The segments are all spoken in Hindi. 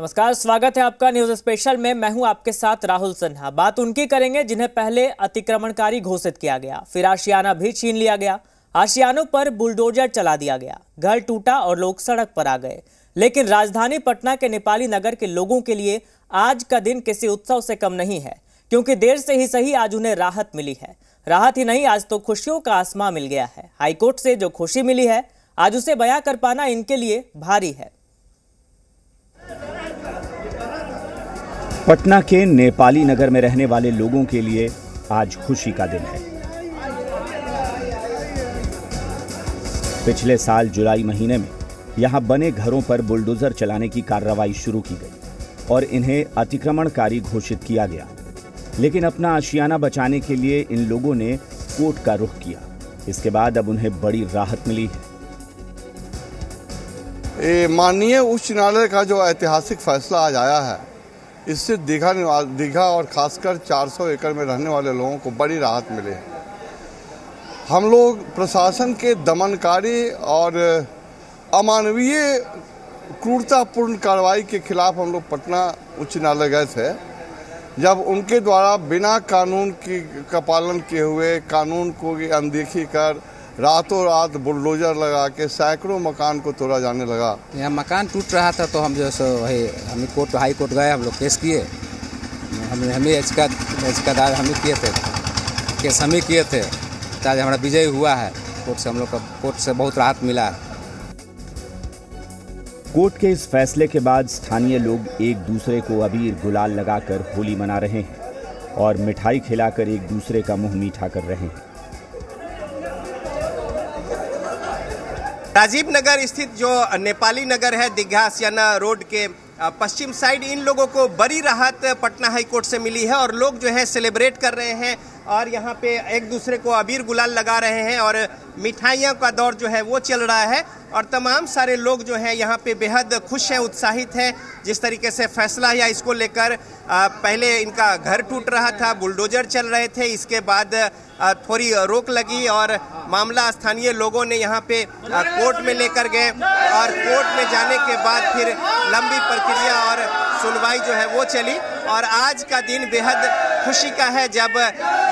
नमस्कार, स्वागत है आपका न्यूज स्पेशल में। मैं हूं आपके साथ राहुल सिन्हा। बात उनकी करेंगे जिन्हें पहले अतिक्रमणकारी घोषित किया गया, फिर आशियाना भी छीन लिया गया, आशियानों पर बुलडोजर चला दिया गया, घर टूटा और लोग सड़क पर आ गए। लेकिन राजधानी पटना के नेपाली नगर के लोगों के लिए आज का दिन किसी उत्सव से कम नहीं है, क्योंकि देर से ही सही आज उन्हें राहत मिली है। राहत ही नहीं, आज तो खुशियों का आसमां मिल गया है। हाईकोर्ट से जो खुशी मिली है, आज उसे बयां कर पाना इनके लिए भारी है। पटना के नेपाली नगर में रहने वाले लोगों के लिए आज खुशी का दिन है। पिछले साल जुलाई महीने में यहां बने घरों पर बुलडोजर चलाने की कार्रवाई शुरू की गई और इन्हें अतिक्रमणकारी घोषित किया गया। लेकिन अपना आशियाना बचाने के लिए इन लोगों ने कोर्ट का रुख किया। इसके बाद अब उन्हें बड़ी राहत मिली है। माननीय उच्च न्यायालय का जो ऐतिहासिक फैसला आज आया है, इससे दीघा और खासकर 400 एकड़ में रहने वाले लोगों को बड़ी राहत मिली है। हम लोग प्रशासन के दमनकारी और अमानवीय क्रूरतापूर्ण कार्रवाई के खिलाफ हम लोग पटना उच्च न्यायालय गए थे, जब उनके द्वारा बिना कानून का पालन किए हुए कानून को अनदेखी कर रातों रात बुलडोजर लगा के सैकड़ों मकान को तोड़ा जाने लगा। यहाँ मकान टूट रहा था तो हम जो सो हम कोर्ट हाई कोर्ट गए, हम लोग केस किए। हमें याचिकादार हम ही किए थे, केस हम ही किए थे। आज हमारा विजय हुआ है कोर्ट से, हम लोग का कोर्ट से बहुत राहत मिला है। कोर्ट के इस फैसले के बाद स्थानीय लोग एक दूसरे को अबीर गुलाल लगाकर होली मना रहे हैं और मिठाई खिलाकर एक दूसरे का मुंह मीठा कर रहे हैं। राजीव नगर स्थित जो नेपाली नगर है, दीघा आशियाना रोड के पश्चिम साइड, इन लोगों को बड़ी राहत पटना हाई कोर्ट से मिली है और लोग जो है सेलिब्रेट कर रहे हैं और यहाँ पे एक दूसरे को अबीर गुलाल लगा रहे हैं और मिठाइयों का दौर जो है वो चल रहा है और तमाम सारे लोग जो है यहाँ पे बेहद खुश हैं, उत्साहित हैं। जिस तरीके से फैसला या इसको लेकर पहले इनका घर टूट रहा था, बुलडोजर चल रहे थे, इसके बाद थोड़ी रोक लगी और मामला स्थानीय लोगों ने यहाँ पे कोर्ट में लेकर गए और कोर्ट में जाने के बाद फिर लंबी प्रक्रिया और सुनवाई जो है वो चली और आज का दिन बेहद खुशी का है जब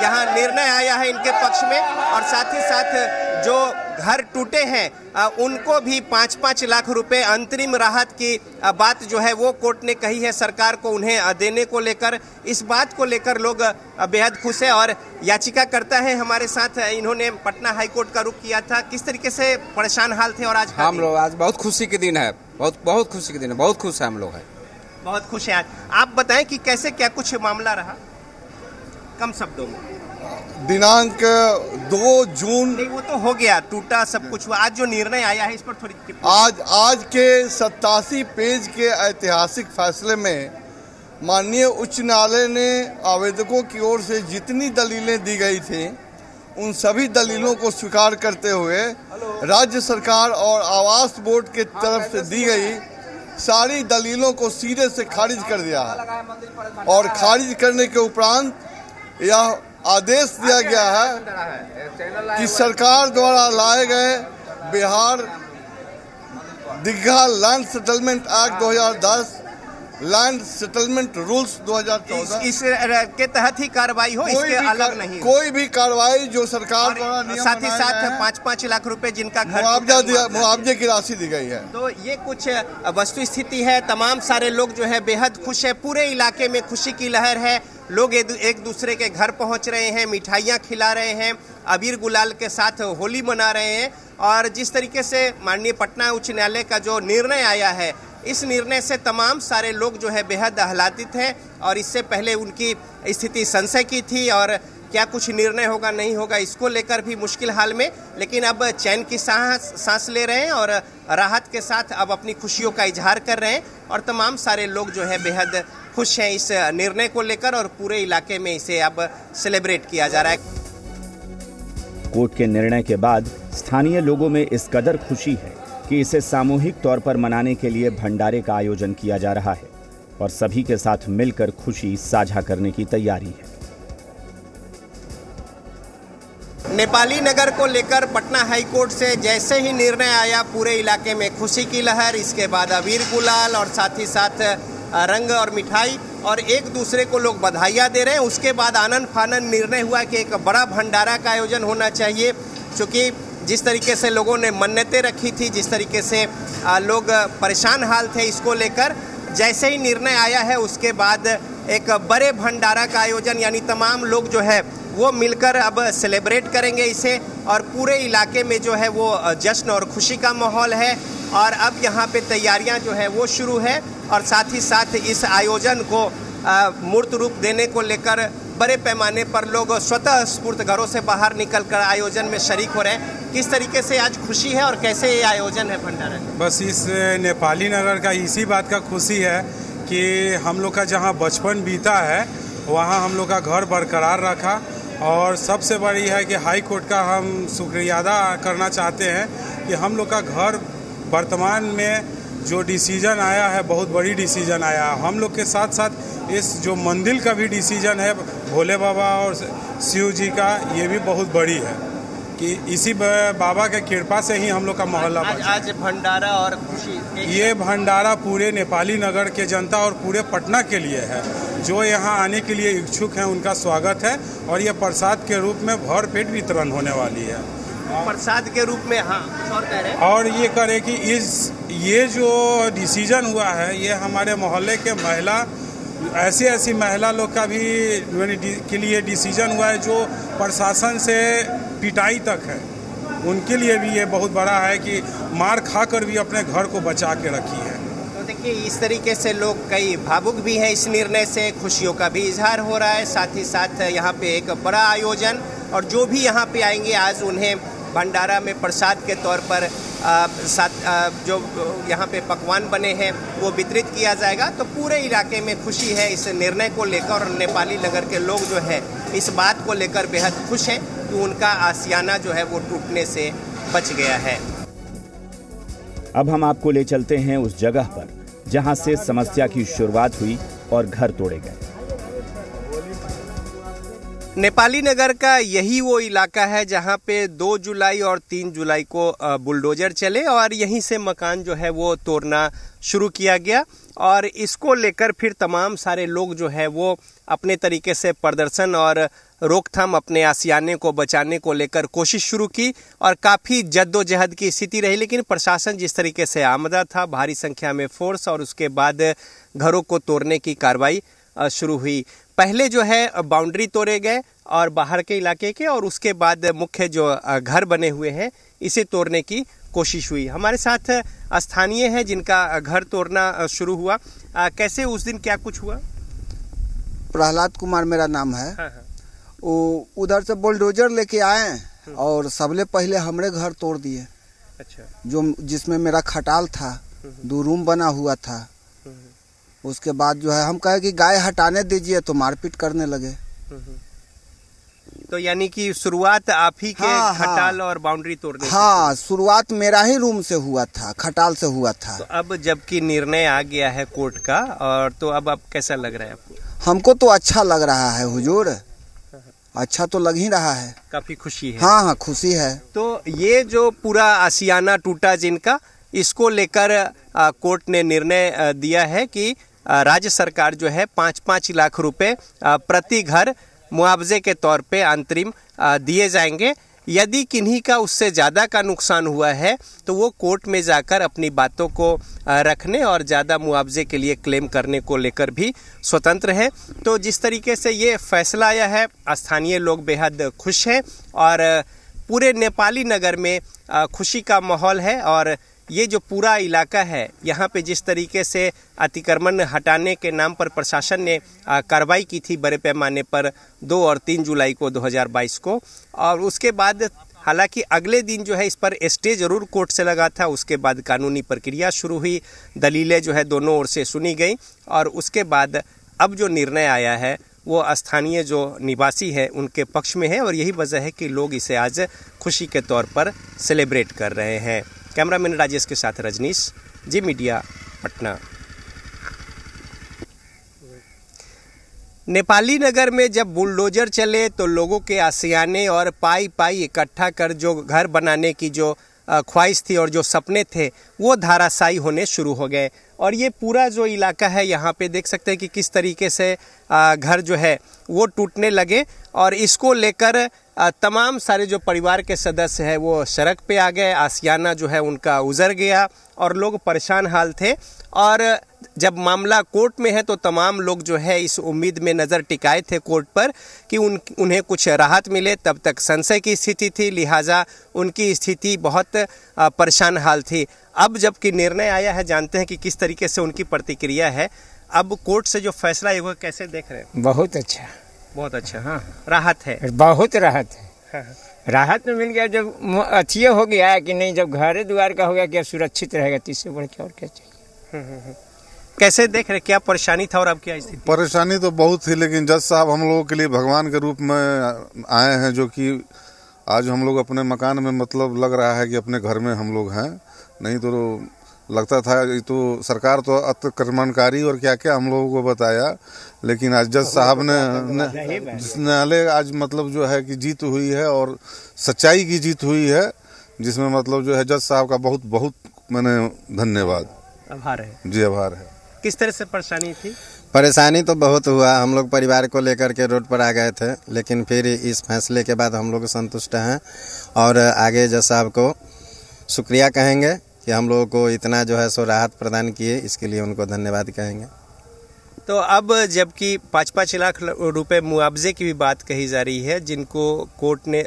यहाँ निर्णय आया है इनके पक्ष में और साथ ही साथ जो घर टूटे हैं उनको भी 5-5 लाख रुपए अंतरिम राहत की बात जो है वो कोर्ट ने कही है सरकार को उन्हें देने को लेकर। इस बात को लेकर लोग बेहद खुश है और याचिका करता है हमारे साथ, इन्होंने पटना हाई कोर्ट का रुख किया था। किस तरीके से परेशान हाल थे और आज हम लोग आज बहुत खुशी के दिन है, बहुत खुशी के दिन है, बहुत खुश है हम लोग है, बहुत खुश है। आज आप बताएं कि कैसे क्या कुछ मामला रहा, कम शब्दों में। दिनांक 2 जून, नहीं वो तो हो गया, टूटा सब कुछ हुआ। आज जो निर्णय आया है इस पर थोड़ी आज के 87 पेज के ऐतिहासिक फैसले में माननीय उच्च न्यायालय ने आवेदकों की ओर से जितनी दलीलें दी गई थी उन सभी दलीलों को स्वीकार करते हुए राज्य सरकार और आवास बोर्ड के तरफ से दी गई सारी दलीलों को सिरे से खारिज कर दिया है और खारिज करने के उपरांत यह आदेश दिया गया है कि सरकार द्वारा लाए गए Bihar Digha land settlement act 2010, land settlement rules 2014 इस के तहत ही कार्रवाई हो, इसके अलग नहीं। कोई भी कार्रवाई जो सरकार द्वारा नियम साथ ही साथ 5-5 लाख रुपए जिनका घर मुआवजे की राशि दी गई है। तो ये कुछ वस्तु स्थिति है। तमाम सारे लोग जो है बेहद खुश है, पूरे इलाके में खुशी की लहर है। लोग एक दूसरे के घर पहुंच रहे हैं, मिठाइयाँ खिला रहे हैं, अबीर गुलाल के साथ होली मना रहे हैं और जिस तरीके से माननीय पटना उच्च न्यायालय का जो निर्णय आया है, इस निर्णय से तमाम सारे लोग जो है बेहद आह्लादित हैं और इससे पहले उनकी स्थिति संशय की थी और क्या कुछ निर्णय होगा नहीं होगा इसको लेकर भी मुश्किल हाल में, लेकिन अब चैन की सांस ले रहे हैं और राहत के साथ अब अपनी खुशियों का इजहार कर रहे हैं और तमाम सारे लोग जो है बेहद खुश हैं इस निर्णय को लेकर और पूरे इलाके में इसे अब सेलिब्रेट किया जा रहा है। कोर्ट के निर्णय के बाद स्थानीय लोगों में इस कदर खुशी है कि इसे सामूहिक तौर पर मनाने के लिए भंडारे का आयोजन किया जा रहा है और सभी के साथ मिलकर खुशी साझा करने की तैयारी है। नेपाली नगर को लेकर पटना हाईकोर्ट से जैसे ही निर्णय आया, पूरे इलाके में खुशी की लहर। इसके बाद अबीर गुलाल और साथ ही साथ रंग और मिठाई और एक दूसरे को लोग बधाइयाँ दे रहे हैं। उसके बाद आनन फानन निर्णय हुआ कि एक बड़ा भंडारा का आयोजन होना चाहिए, क्योंकि जिस तरीके से लोगों ने मन्नतें रखी थी, जिस तरीके से लोग परेशान हाल थे इसको लेकर, जैसे ही निर्णय आया है उसके बाद एक बड़े भंडारा का आयोजन, यानी तमाम लोग जो है वो मिलकर अब सेलिब्रेट करेंगे इसे, और पूरे इलाके में जो है वो जश्न और खुशी का माहौल है। और अब यहाँ पे तैयारियाँ जो है वो शुरू है और साथ ही साथ इस आयोजन को मूर्त रूप देने को लेकर बड़े पैमाने पर लोग स्वतः स्फूर्त घरों से बाहर निकलकर आयोजन में शरीक हो रहे हैं। किस तरीके से आज खुशी है और कैसे ये आयोजन है भंडारा? बस इस नेपाली नगर का इसी बात का खुशी है कि हम लोग का जहाँ बचपन बीता है वहाँ हम लोग का घर बरकरार रखा, और सबसे बड़ी है कि हाई कोर्ट का हम शुक्रिया अदा करना चाहते हैं कि हम लोग का घर वर्तमान में जो डिसीजन आया है बहुत बड़ी डिसीजन आया। हम लोग के साथ साथ इस जो मंदिर का भी डिसीजन है भोले बाबा और शिव जी का, ये भी बहुत बड़ी है कि इसी बाबा के कृपा से ही हम लोग का मोहल्ला आज भंडारा और खुशी, ये भंडारा पूरे नेपाली नगर के जनता और पूरे पटना के लिए है। जो यहाँ आने के लिए इच्छुक हैं उनका स्वागत है, और ये प्रसाद के रूप में भर पेट वितरण होने वाली है। प्रसाद के रूप में, हाँ, और कह रहे हैं और ये करे कि ये जो डिसीजन हुआ है ये हमारे मोहल्ले के महिला, ऐसी महिला लोग का भी के लिए डिसीजन हुआ है जो प्रशासन से पिटाई तक है, उनके लिए भी ये बहुत बड़ा है कि मार खाकर भी अपने घर को बचा के रखी है। तो देखिए इस तरीके से लोग कई भावुक भी हैं इस निर्णय से, खुशियों का भी इजहार हो रहा है। साथ ही साथ यहाँ पे एक बड़ा आयोजन, और जो भी यहाँ पे आएंगे आज उन्हें भंडारा में प्रसाद के तौर पर जो यहाँ पे पकवान बने हैं वो वितरित किया जाएगा। तो पूरे इलाके में खुशी है इस निर्णय को लेकर, और नेपाली नगर के लोग जो है इस बात को लेकर बेहद खुश हैं कि उनका आशियाना जो है वो टूटने से बच गया है। अब हम आपको ले चलते हैं उस जगह पर जहां से समस्या की शुरुआत हुई और घर तोड़े गए। नेपाली नगर का यही वो इलाका है जहां पे 2 जुलाई और 3 जुलाई को बुलडोजर चले और यहीं से मकान जो है वो तोड़ना शुरू किया गया, और इसको लेकर फिर तमाम सारे लोग जो है वो अपने तरीके से प्रदर्शन और रोकथाम अपने आशियाने को बचाने को लेकर कोशिश शुरू की, और काफ़ी जद्दोजहद की स्थिति रही। लेकिन प्रशासन जिस तरीके से आमदा था, भारी संख्या में फोर्स, और उसके बाद घरों को तोड़ने की कार्रवाई शुरू हुई। पहले जो है बाउंड्री तोड़े गए और बाहर के इलाके के, और उसके बाद मुख्य जो घर बने हुए हैं इसे तोड़ने की कोशिश हुई। हमारे साथ स्थानीय हैं जिनका घर तोड़ना शुरू हुआ। कैसे उस दिन क्या कुछ हुआ? प्रहलाद कुमार मेरा नाम है। हाँ। वो उधर से बुलडोजर लेके आए और सबले पहले हमारे घर तोड़ दिए। अच्छा। जो जिसमें मेरा खटाल था, 2 रूम बना हुआ था। उसके बाद जो है हम कहे कि गाय हटाने दीजिए, तो मारपीट करने लगे। तो यानी कि शुरुआत आप ही के खटाल और बाउंड्री तोड़ने? हाँ, शुरुआत मेरा ही रूम से हुआ था, खटाल से हुआ था। तो अब जबकि निर्णय आ गया है कोर्ट का, और तो अब कैसा लग रहा है आपको? हमको तो अच्छा लग रहा है हुजूर, अच्छा तो लग ही रहा है। काफी खुशी है। हाँ, खुशी है। तो ये जो पूरा आशियाना टूटा जिनका, इसको लेकर कोर्ट ने निर्णय दिया है कि राज्य सरकार जो है 5-5 लाख रुपए प्रति घर मुआवजे के तौर पे अंतरिम दिए जाएंगे। यदि किन्हीं का उससे ज़्यादा का नुकसान हुआ है तो वो कोर्ट में जाकर अपनी बातों को रखने और ज़्यादा मुआवजे के लिए क्लेम करने को लेकर भी स्वतंत्र है। तो जिस तरीके से ये फैसला आया है, स्थानीय लोग बेहद खुश हैं, और पूरे नेपाली नगर में खुशी का माहौल है। और ये जो पूरा इलाका है, यहाँ पे जिस तरीके से अतिक्रमण हटाने के नाम पर प्रशासन ने कार्रवाई की थी बड़े पैमाने पर 2 और 3 जुलाई को 2022 को, और उसके बाद हालांकि अगले दिन जो है इस पर स्टे जरूर कोर्ट से लगा था। उसके बाद कानूनी प्रक्रिया शुरू हुई, दलीलें जो है दोनों ओर से सुनी गई, और उसके बाद अब जो निर्णय आया है वो स्थानीय जो निवासी है उनके पक्ष में है, और यही वजह है कि लोग इसे आज खुशी के तौर पर सेलिब्रेट कर रहे हैं। कैमरामैन राजेश के साथ रजनीश, जी मीडिया, पटना। नेपाली नगर में जब बुलडोजर चले तो लोगों के आशियाने और पाई इकट्ठा कर जो घर बनाने की जो ख्वाहिश थी और जो सपने थे वो धाराशायी होने शुरू हो गए। और ये पूरा जो इलाका है यहाँ पे देख सकते हैं कि किस तरीके से घर जो है वो टूटने लगे और इसको लेकर तमाम सारे जो परिवार के सदस्य हैं वो सड़क पे आ गए। आशियाना जो है उनका उजड़ गया और लोग परेशान हाल थे। और जब मामला कोर्ट में है तो तमाम लोग जो है इस उम्मीद में नज़र टिकाए थे कोर्ट पर कि उन्हें कुछ राहत मिले। तब तक संशय की स्थिति थी, लिहाजा उनकी स्थिति बहुत परेशान हाल थी। अब जबकि निर्णय आया है, जानते हैं कि किस तरीके से उनकी प्रतिक्रिया है। अब कोर्ट से जो फैसला है वो कैसे देख रहे हैं? बहुत अच्छा, बहुत अच्छा। हाँ, राहत है, बहुत राहत है। हाँ। राहत में मिल गया जब अच्छी हो गया है कि नहीं, जब घरे द्वार का हो गया कि सुरक्षित रहेगा, तो इससे बढ़ के और क्या चाहिए। कैसे देख रहे, क्या परेशानी था और अब क्या स्थिति? परेशानी तो बहुत थी, लेकिन जज साहब हम लोगों के लिए भगवान के रूप में आए हैं, जो कि आज हम लोग अपने मकान में मतलब लग रहा है कि अपने घर में हम लोग हैं। नहीं तो लगता था ये तो सरकार तो अतिक्रमणकारी और क्या क्या हम लोगों को बताया, लेकिन आज जज साहब ने न्यायालय आज मतलब जो है कि जीत हुई है और सच्चाई की जीत हुई है, जिसमें मतलब जो है जज साहब का बहुत बहुत मैंने धन्यवाद, आभार है जी, आभार है। किस तरह से परेशानी थी? परेशानी तो बहुत हुआ, हम लोग परिवार को लेकर के रोड पर आ गए थे, लेकिन फिर इस फैसले के बाद हम लोग संतुष्ट हैं और आगे जज साहब को शुक्रिया कहेंगे कि हम लोगों को इतना जो है सो राहत प्रदान किए, इसके लिए उनको धन्यवाद कहेंगे। तो अब जबकि 5-5 लाख रुपए मुआवजे की भी बात कही जा रही है, जिनको कोर्ट ने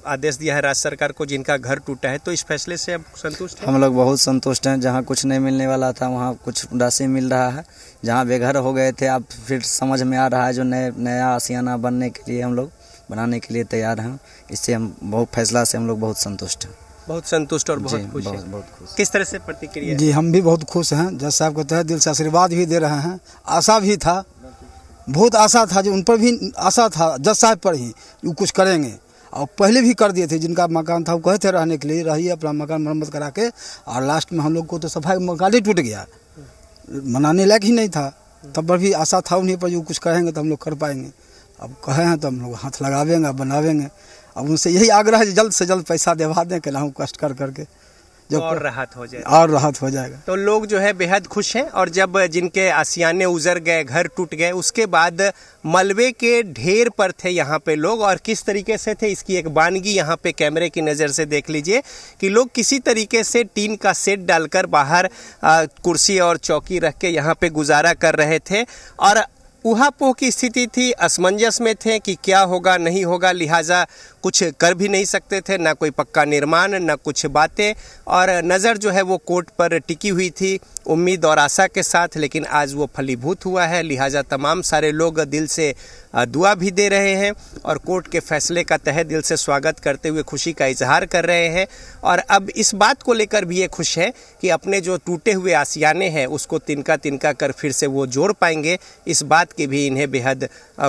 आदेश दिया है राज्य सरकार को, जिनका घर टूटा है, तो इस फैसले से अब संतुष्ट हैं? हम लोग बहुत संतुष्ट हैं। जहां कुछ नहीं मिलने वाला था वहां कुछ राशि मिल रहा है। जहां बेघर हो गए थे अब फिर समझ में आ रहा है, जो नया आशियाना बनने के लिए हम लोग बनाने के लिए तैयार हैं। इससे हम बहुत फैसला से हम लोग बहुत संतुष्ट हैं। बहुत संतुष्ट और बहुत खुश हैं। बहुत खुश। किस तरह से प्रतिक्रिया? जी, हम भी बहुत खुश हैं। जज साहब को तहे दिल से आशीर्वाद भी दे रहे हैं। आशा भी था, बहुत आशा था, जो उन पर भी आशा था जज साहब पर ही वो कुछ करेंगे, और पहले भी कर दिए थे। जिनका मकान था वो कहे थे रहने के लिए, रहिए अपना मकान मरम्मत करा के, और लास्ट में हम लोग को तो सफाई मकान ही टूट गया, मनाने लायक ही नहीं था। तब पर भी आशा था उन्हीं पर, जो कुछ करेंगे तो हम लोग कर पाएंगे। अब कहे हैं तो हम लोग हाथ लगावेंगे, बनावेंगे। अब उनसे यही आग्रह है जल्द से जल्द पैसा दिलवा दें, कि हम कष्ट कर करके जो और राहत हो जाए, और राहत हो जाएगा। तो लोग जो है बेहद खुश हैं। और जब जिनके आशियाने उजड़ गए, घर टूट गए, उसके बाद मलबे के ढेर पर थे यहाँ पे लोग, और किस तरीके से थे इसकी एक वानगी यहाँ पे कैमरे की नज़र से देख लीजिए कि लोग किसी तरीके से टीन का सेट डालकर बाहर कुर्सी और चौकी रख के यहाँ पे गुजारा कर रहे थे। और ऊहापोह की स्थिति थी, असमंजस में थे कि क्या होगा नहीं होगा, लिहाजा कुछ कर भी नहीं सकते थे, ना कोई पक्का निर्माण, ना कुछ बातें। और नज़र जो है वो कोर्ट पर टिकी हुई थी उम्मीद और आशा के साथ, लेकिन आज वो फलीभूत हुआ है। लिहाजा तमाम सारे लोग दिल से दुआ भी दे रहे हैं और कोर्ट के फैसले का तहे दिल से स्वागत करते हुए खुशी का इजहार कर रहे हैं। और अब इस बात को लेकर भी ये खुश है कि अपने जो टूटे हुए आशियाने हैं उसको तिनका तिनका कर फिर से वो जोड़ पाएंगे, इस बात की भी इन्हें बेहद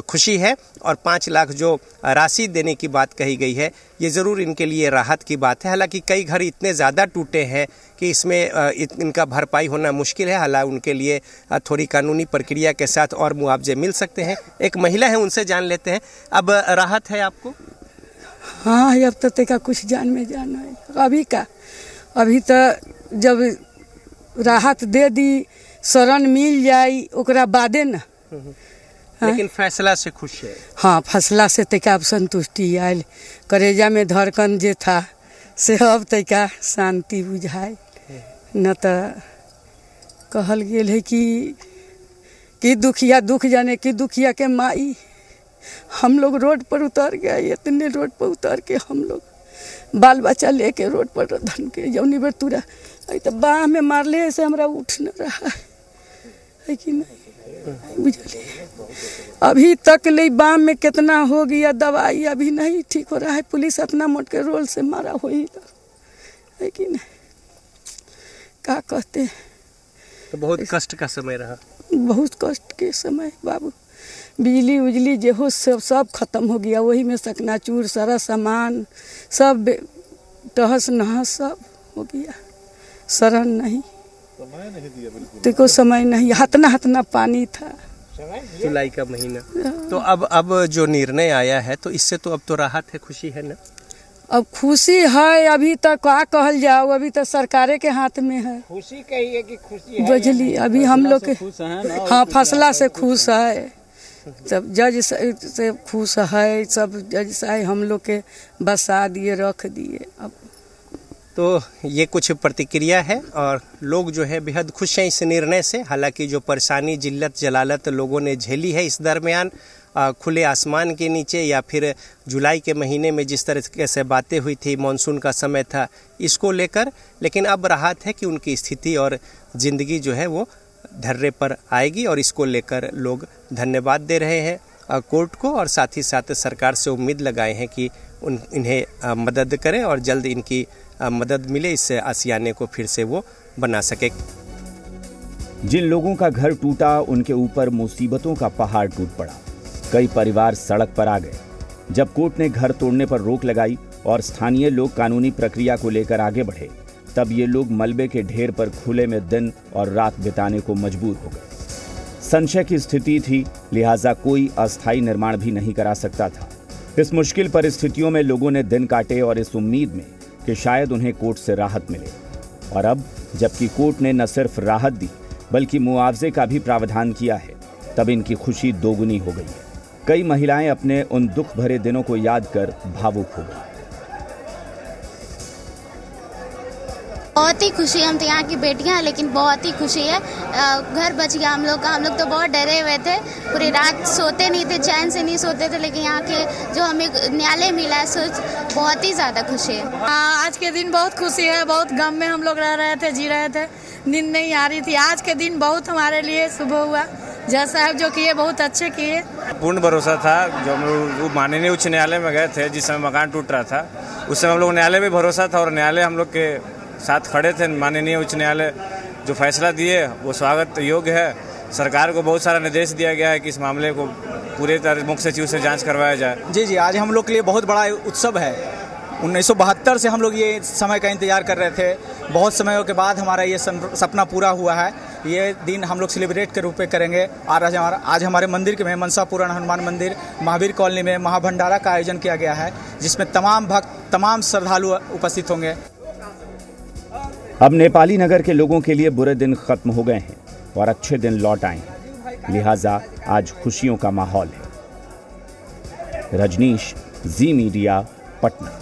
खुशी है। और 5 लाख जो राशि देने की बात कही गई है, ये ज़रूर इनके लिए राहत की बात है। हालांकि कई घर इतने ज़्यादा टूटे हैं कि इसमें इनका भरपाई होना मुश्किल है। हालांकि उनके लिए थोड़ी कानूनी प्रक्रिया के साथ और मुआवजे मिल सकते हैं। एक महिला है, उनसे जान लेते हैं। अब राहत है आपको? हाँ, अब तो तेका कुछ जान में जाना है अभी तो जब राहत दे दी, शरण मिल जाई, ओकरा बादे ना। लेकिन फैसला से खुश है? हाँ, फैसला से तैका अब संतुष्टि आयल। करेजा में धड़कन जे था से अब तैका शांति बुझाए। न तो कहल गेल है कि दुखिया दुख जाने की दुखिया के माई। हम लोग रोड पर उतर गए, इतने रोड पर उतर के हम लोग बाल बच्चा लेके रोड पर धन के जौनी बेर तुरा तो बाह में मारले से हमरा उठ न रहा है कि नहीं, बुझलिए। अभी तक ले बाम में कितना हो गया, दवाई अभी नहीं ठीक हो रहा है। पुलिस अपना मोट के रोल से मारा हो ही है कि नहीं, क्या कहते हैं। तो बहुत कष्ट का समय रहा, बहुत कष्ट के समय बाबू। बिजली उजली जो हो सब खत्म हो गया, वही में सकनाचूर सारा सामान सब तहस नहस सब हो गया। शरण नहीं, देखो समय नहीं, हतना पानी था। जुलाई का महीना। तो अब जो निर्णय आया है तो इससे तो अब तो राहत है, खुशी है ना? अब खुशी है, अभी तक क्या कहल जाओ, अभी तो सरकारे के हाथ में है। खुशी कहिए कि खुशी है, बुझली, अभी हम लोग के हाँ फैसला से खुश है, सब जज से खुश है, सब जज साहब हम लोग के बसा दिए, रख दिए। अब तो ये कुछ प्रतिक्रिया है और लोग जो है बेहद खुश हैं इस निर्णय से। हालांकि जो परेशानी, जिल्लत, जलालत लोगों ने झेली है इस दरमियान खुले आसमान के नीचे या फिर जुलाई के महीने में जिस तरह से बातें हुई थी, मानसून का समय था, इसको लेकर, लेकिन अब राहत है कि उनकी स्थिति और ज़िंदगी जो है वो धर्रे पर आएगी और इसको लेकर लोग धन्यवाद दे रहे हैं कोर्ट को और साथ ही साथ सरकार से उम्मीद लगाए हैं कि इन्हें मदद करें और जल्द इनकी मदद मिले, इस आशियाने को फिर से वो बना सके। जिन लोगों का घर टूटा उनके ऊपर मुसीबतों का पहाड़ टूट पड़ा। कई परिवार सड़क पर आ गए। जब कोर्ट ने घर तोड़ने पर रोक लगाई और स्थानीय लोग कानूनी प्रक्रिया को लेकर आगे बढ़े, तब ये लोग मलबे के ढेर पर खुले में दिन और रात बिताने को मजबूर हो गए। संशय की स्थिति थी, लिहाजा कोई अस्थायी निर्माण भी नहीं करा सकता था। इस मुश्किल परिस्थितियों में लोगों ने दिन काटे और इस उम्मीद में कि शायद उन्हें कोर्ट से राहत मिले। और अब जबकि कोर्ट ने न सिर्फ राहत दी बल्कि मुआवजे का भी प्रावधान किया है, तब इनकी खुशी दोगुनी हो गई है। कई महिलाएं अपने उन दुख भरे दिनों को याद कर भावुक हो गई। बहुत ही खुशी, हम तो यहाँ की बेटियां हैं, लेकिन बहुत ही खुशी है। घर बच गया हम लोग का। हम लोग तो बहुत डरे हुए थे, पूरी रात सोते नहीं थे, चैन से नहीं सोते थे, लेकिन यहाँ के जो हमें न्यायालय मिला है, सोच बहुत ही ज़्यादा खुशी है। आज के दिन बहुत खुशी है, बहुत गम में हम लोग रह रहे थे, जी रहे थे, नींद नहीं आ रही थी। आज के दिन बहुत हमारे लिए शुभ हुआ। जज साहब जो किए बहुत अच्छे किए। पूर्ण भरोसा था। जो हम लोग माननीय उच्च न्यायालय में गए थे, जिस समय मकान टूट रहा था, उस समय हम लोग न्यायालय में भरोसा था और न्यायालय हम लोग के साथ खड़े थे। माननीय उच्च न्यायालय जो फैसला दिए वो स्वागत योग्य है। सरकार को बहुत सारा निर्देश दिया गया है कि इस मामले को पूरे तरह मुख्य सचिव से जांच करवाया जाए। जी, आज हम लोग के लिए बहुत बड़ा उत्सव है। 1972 से हम लोग ये समय का इंतजार कर रहे थे। बहुत समयों के बाद हमारा ये सपना पूरा हुआ है। ये दिन हम लोग सेलिब्रेट के रूप में करेंगे। आज हमारे मंदिर के में मनसा पुराण हनुमान मंदिर महावीर कॉलोनी में महाभंडारा का आयोजन किया गया है, जिसमें तमाम भक्त, तमाम श्रद्धालु उपस्थित होंगे। अब नेपाली नगर के लोगों के लिए बुरे दिन खत्म हो गए हैं और अच्छे दिन लौट आए हैं, लिहाजा आज खुशियों का माहौल है। रजनीश, जी मीडिया, पटना।